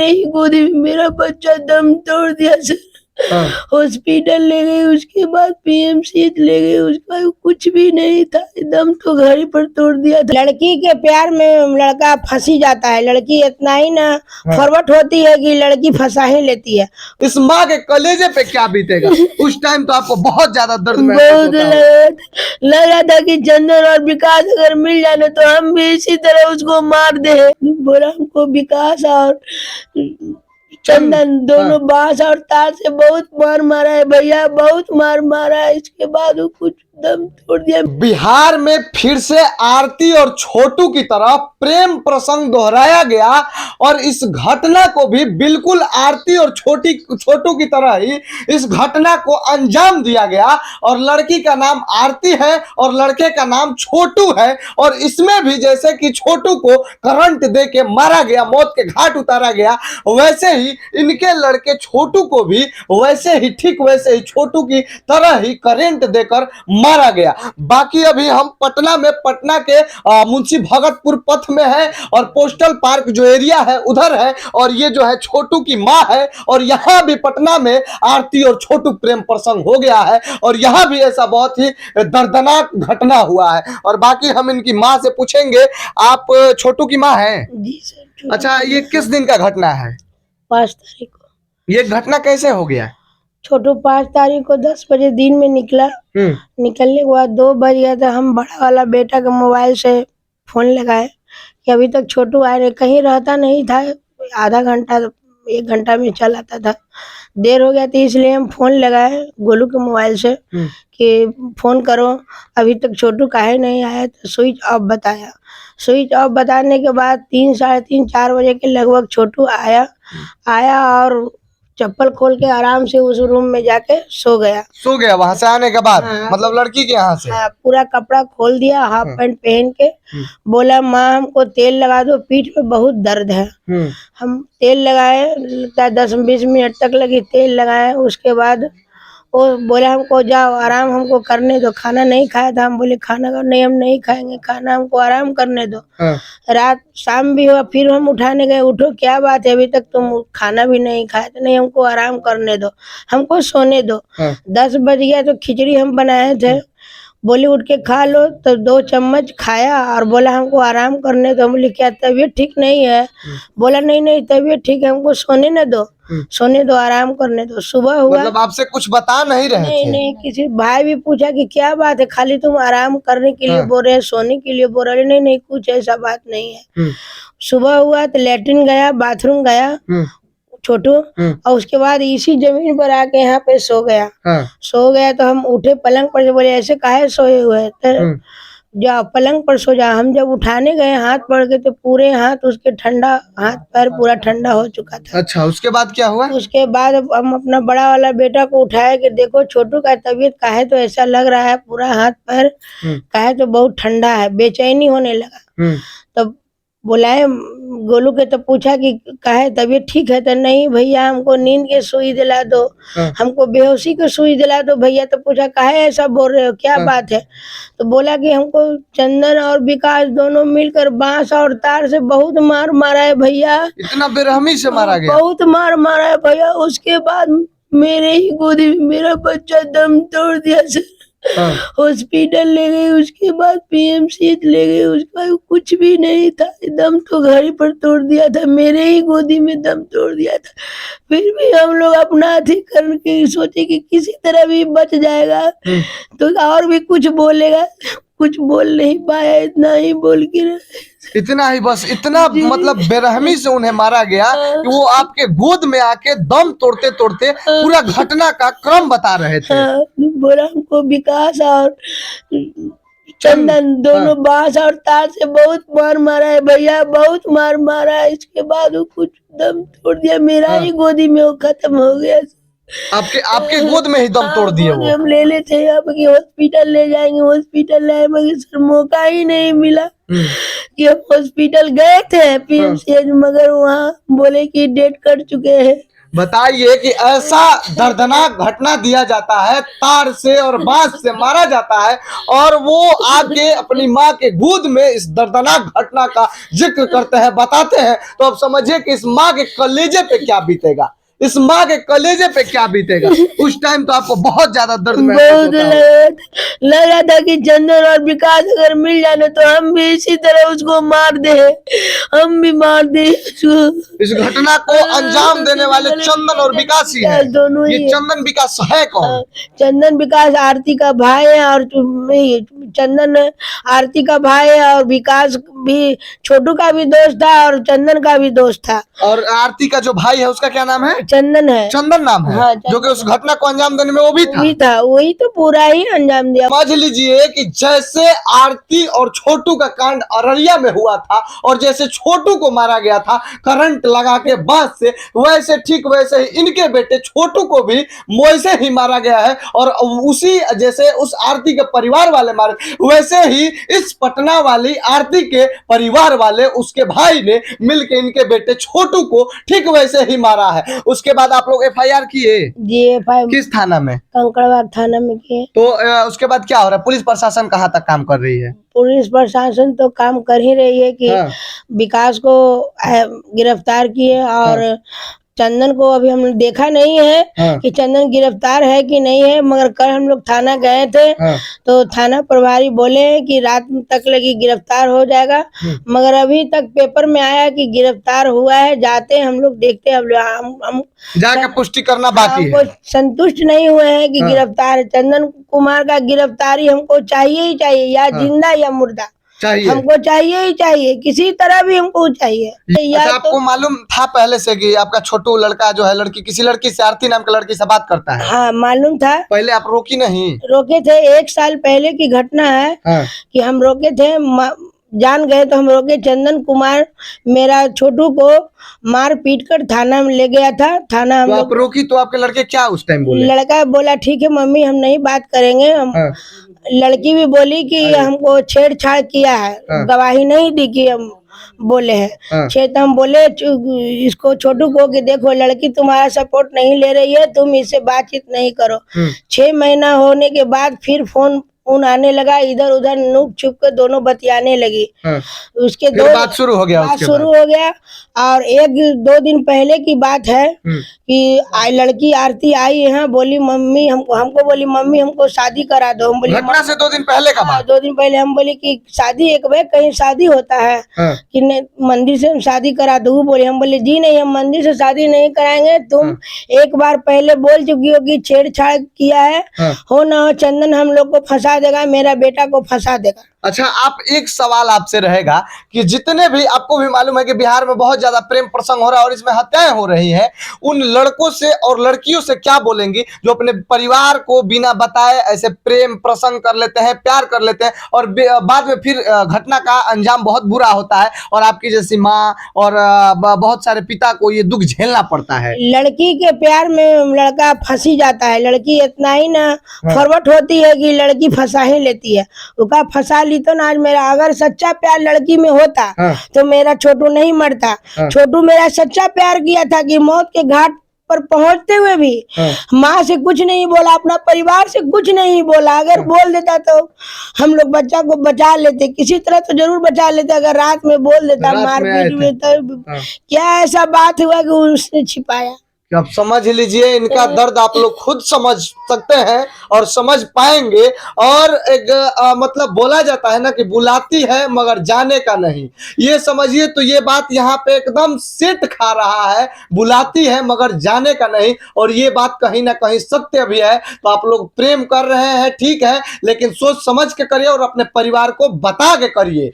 मेरी गोदी में मेरा बच्चा दम तोड़ दिया सर। हॉस्पिटल ले गए, उसके बाद पीएमसी ले गए, उसका कुछ भी नहीं था, दम तो घर ही पर तोड़ दिया था। लड़की के प्यार में लड़का फंसी जाता है, लड़की इतना ही ना फॉरवर्ड होती है कि लड़की फंसा ही लेती है। इस माँ के कलेजे पे क्या बीतेगा? उस टाइम तो आपको बहुत ज्यादा दर्द बहुत लग रहा था कि चंदन और विकास अगर मिल जाने तो हम भी इसी तरह उसको मार दे। बोला हमको विकास और चंदन दोनों बांस और तार से बहुत मार मारा है भैया, बहुत मार मारा है। इसके बाद वो कुछ दम तोड़ दिया। बिहार में फिर से आरती और छोटू की तरह प्रेम प्रसंग दोहराया गया और इस घटना को भी बिल्कुल आरती और छोटू की तरह ही इस घटना को अंजाम दिया गया। और लड़की का नाम आरती है और लड़के का नाम छोटू है। और इसमें भी जैसे कि छोटू को करंट दे के मारा गया, मौत के घाट उतारा गया, वैसे ही इनके लड़के छोटू को भी वैसे ही ठीक वैसे ही छोटू की तरह ही करंट देकर मारा गया। बाकी अभी हम पटना में, पटना के मुंशी भगतपुर पथ में है और पोस्टल पार्क जो एरिया है उधर है। और ये जो है छोटू की माँ है और यहाँ भी पटना में आरती और छोटू प्रेम प्रसंग हो गया है और यहाँ भी ऐसा बहुत ही दर्दनाक घटना हुआ है। और बाकी हम इनकी माँ से पूछेंगे, आप छोटू की माँ हैं? जी सर। अच्छा, ये किस दिन का घटना है? 5 तारीख को। ये घटना कैसे हो गया? छोटू 5 तारीख को 10 बजे दिन में निकला। निकलने के बाद 2 बज गया था। हम बड़ा वाला बेटा के मोबाइल से फोन लगाए कि अभी तक छोटू आए रहे, कहीं रहता नहीं था। आधा घंटा 1 घंटा में चल आता था, देर हो गया थी, इसलिए हम फोन लगाए गोलू के मोबाइल से कि फोन करो, अभी तक छोटू काहे नहीं आया। तो स्विच ऑफ बताया। स्विच ऑफ बताने के बाद 3, साढ़े 3, 4 बजे के लगभग छोटू आया और चप्पल खोल के आराम से उस रूम में जाके सो गया। वहां से आने के बाद? मतलब लड़की के यहाँ से? पूरा कपड़ा खोल दिया, हाफ पैंट पहन के बोला माँ हमको तेल लगा दो, पीठ में बहुत दर्द है। हम तेल लगाए, लगता है 10-20 मिनट तक लगी, तेल लगाए। उसके बाद वो बोला हमको जाओ आराम हमको करने दो, खाना नहीं खाया था। हम बोले खाना का नहीं, हम नहीं खाएंगे खाना, हमको आराम करने दो। रात शाम भी हुआ, फिर हम उठाने गए, उठो क्या बात है, अभी तक तुम खाना भी नहीं खाए? तो नहीं, हमको आराम करने दो, हमको सोने दो। 10 बज गया तो खिचड़ी हम बनाए थे, बोले उठ के खा लो। तो 2 चम्मच खाया और बोला हमको आराम करने दो। बोले क्या तबीयत ठीक नहीं है? बोला नहीं तबीयत ठीक है, हमको सोने न दो, सोने दो, आराम करने दो। सुबह हुआ, मतलब आपसे कुछ बता नहीं रहे थे? नहीं, किसी भाई भी पूछा कि क्या बात है, खाली तुम आराम करने के लिए बोल रहे हैं, सोने के लिए बोल रहे? नहीं कुछ ऐसा बात नहीं है। सुबह हुआ तो लेटरिन गया, बाथरूम गया छोटू, और उसके बाद इसी जमीन पर आके यहाँ पे सो गया। तो हम उठे पलंग पर से, बोले ऐसे काहे सोए हुए? तो जा पलंग पर सो जा। हम जब उठाने गए, हाथ पड़ गए तो पूरे हाथ उसके ठंडा, हाथ पैर पूरा ठंडा हो चुका था। अच्छा, उसके बाद क्या हुआ? उसके बाद हम अपना बड़ा वाला बेटा को उठाया कि देखो छोटू का तबीयत काहे तो ऐसा लग रहा है, पूरा हाथ पैर काहे तो बहुत ठंडा है, बेचैनी होने लगा। तब बुलाए गोलू के, तो पूछा कि काहे तबीयत ठीक है? तो नहीं भैया हमको नींद के सुई दिला दो, हमको बेहोशी के सुई दिला दो भैया। तो पूछा काहे ऐसा बोल रहे हो, क्या बात है? तो बोला कि हमको चंदन और विकास दोनों मिलकर बांस और तार से बहुत मार मारा है भैया। इतना बेरहमी से मारा गया? बहुत मार मारा है भैया। उसके बाद मेरे ही गोदी में मेरा बच्चा दम तोड़ दिया सर। हॉस्पिटल ले गए, उसके बाद पीएमसी ले गए, उसका कुछ भी नहीं था, दम तो घर ही पर तोड़ दिया था, मेरे ही गोदी में दम तोड़ दिया था। फिर भी हम लोग अपना अथी करके सोचे कि किसी तरह भी बच जाएगा। तो और भी कुछ बोलेगा, कुछ बोल नहीं पाया, इतना ही बोल के इतना ही बस, इतना मतलब बेरहमी से उन्हें मारा गया कि वो आपके गोद में आके दम तोड़ते तोड़ते पूरा घटना का क्रम बता रहे थे। बोला हमको विकास और चंदन दोनों बांस और तार से बहुत मार मारा है भैया, बहुत मार मारा है। इसके बाद वो कुछ दम तोड़ दिया, मेरा ही गोदी में वो खत्म हो गया। आपके गोद में ही दम तोड़ दिए वो? हम ले लेते हैं अब कि हॉस्पिटल ले जाएंगे, हॉस्पिटल लाए, मगर सर मौका ही नहीं मिला कि हम हॉस्पिटल गए थे पीएमसीएच, मगर वहाँ बोले कि डेट कर चुके हैं। बताइए कि ऐसा दर्दनाक घटना दिया जाता है, तार से और बांस से मारा जाता है, और वो आके अपनी माँ के गोद में इस दर्दनाक घटना का जिक्र करते हैं, बताते हैं। तो अब समझिए कि इस माँ के कलेजे पे क्या बीतेगा, इस माँ के कलेजे पे क्या बीतेगा। उस टाइम तो आपको बहुत ज्यादा दर्द महसूस बहुत होता होगा। लगा था कि चंदन और विकास अगर मिल जाने तो हम भी इसी तरह उसको मार दे, हम भी मार दे उसको। इस घटना को अंजाम देने वाले चंदन और विकास ही है। दोनों ही ये है। चंदन विकास है कौन? चंदन विकास आरती का भाई है, और चंदन आरती का भाई है, और विकास भी छोटू का भी दोस्त था और चंदन का भी दोस्त था। और आरती का जो भाई है उसका क्या नाम है? चंदन है। चंदन नाम है। हाँ, जो कि उस घटना को अंजाम देने में वो भी था। वही तो पूरा ही अंजाम दिया। समझ लीजिए कि जैसे आरती और छोटू का कांड अररिया में हुआ था, और जैसे छोटू को मारा गया था करंट लगा के बांस से, वैसे ठीक वैसे ही इनके बेटे छोटू को भी वैसे ही मारा गया है। और उसी जैसे उस आरती के परिवार वाले मारे, वैसे ही इस पटना वाली आरती के परिवार वाले, उसके भाई ने मिलकर इनके बेटे छोटू को ठीक वैसे ही मारा है। उसके बाद आप लोग FIR किए? जी, FIR किस थाना में? कंकड़बाग थाना में किए। तो उसके बाद क्या हो रहा है? पुलिस प्रशासन कहाँ तक काम कर रही है? पुलिस प्रशासन तो काम कर ही रही है कि हाँ। विकास को गिरफ्तार किए, और चंदन को अभी हमने देखा नहीं है कि चंदन गिरफ्तार है कि नहीं है, मगर कल हम लोग थाना गए थे तो थाना प्रभारी बोले कि रात तक लगी गिरफ्तार हो जाएगा, मगर अभी तक पेपर में आया कि गिरफ्तार हुआ है। जाते हैं हम लोग, देखते हैं। हम जाके पुष्टि करना बाकी है। हमको संतुष्ट नहीं हुए हैं कि गिरफ्तार है। चंदन कुमार का गिरफ्तारी हमको चाहिए ही चाहिए, या जिंदा या मुर्दा चाहिए, हमको चाहिए ही चाहिए, किसी तरह भी हमको चाहिए। अच्छा, आपको मालूम था पहले से कि आपका छोटू लड़का जो है, लड़की किसी लड़की से, आरती नाम की लड़की से बात करता है? हाँ, मालूम था। पहले आप रोकी नहीं? रोके थे, 1 साल पहले की घटना है कि हम रोके थे, जान गए तो हम रोके। चंदन कुमार मेरा छोटू को मार पीट कर थाना में ले गया था। थाना हम आप रोकी तो आपके लड़के क्या उस टाइम बोले? लड़का बोला ठीक है मम्मी, हम नहीं बात करेंगे। हम लड़की भी बोली कि हमको छेड़छाड़ किया है, गवाही नहीं दी कि हम बोले हैं। तो हम बोले इसको छोटू को कि देखो लड़की तुम्हारा सपोर्ट नहीं ले रही है, तुम इससे बातचीत नहीं करो। 6 महीना होने के बाद फिर फोन आने लगा, इधर उधर नुक छुप के दोनों बतियाने लगी। उसके दो बात शुरू हो गया। और 1-2 दिन पहले की बात है कि लड़की आरती आई है, बोली मम्मी हमको बोली मम्मी हमको शादी करा दो। हम बोली घटना से 2 दिन पहले का बात? 2 दिन पहले हम बोले कि शादी एक बार कहीं शादी होता है कि मंदिर से हम शादी करा दो। बोले, हम बोले जी नहीं, हम मंदिर से शादी नहीं कराएंगे। तुम एक बार पहले बोल चुकी हो कि छेड़छाड़ किया है, हो ना हो चंदन हम लोग को फंसा देगा, मेरा बेटा को फंसा देगा। अच्छा, आप एक सवाल आपसे रहेगा कि जितने भी, आपको भी मालूम है कि बिहार में बहुत ज्यादा प्रेम प्रसंग हो रहा है और इसमें हत्याएं हो रही हैं, उन लड़कों से और लड़कियों से क्या बोलेंगी जो अपने परिवार को बिना बताए ऐसे प्रेम प्रसंग कर लेते हैं, प्यार कर लेते हैं, और बाद में फिर घटना का अंजाम बहुत बुरा होता है और आपकी जैसी माँ और बहुत सारे पिता को ये दुख झेलना पड़ता है? लड़की के प्यार में लड़का फंसी जाता है। लड़की इतना ही ना फॉरवर्ड होती है कि लड़की फंसा ही लेती है। उसका फंसा ली तो ना, आज मेरा अगर सच्चा प्यार लड़की में होता तो मेरा छोटू नहीं मरता। छोटू मेरा सच्चा प्यार किया था कि मौत के घाट पर पहुंचते हुए भी माँ से कुछ नहीं बोला, अपना परिवार से कुछ नहीं बोला। अगर बोल देता तो हम लोग बच्चा को बचा लेते, किसी तरह तो जरूर बचा लेते। अगर रात में बोल देता मारपीट में, तो क्या ऐसा बात हुआ कि उसने छिपाया? आप समझ लीजिए, इनका दर्द आप लोग खुद समझ सकते हैं और समझ पाएंगे। और एक मतलब बोला जाता है ना कि बुलाती है मगर जाने का नहीं, ये समझिए। तो ये बात यहाँ पे एकदम सेट खा रहा है, बुलाती है मगर जाने का नहीं। और ये बात कहीं ना कहीं सत्य भी है। तो आप लोग प्रेम कर रहे हैं, ठीक है, लेकिन सोच समझ के करिए और अपने परिवार को बता के करिए।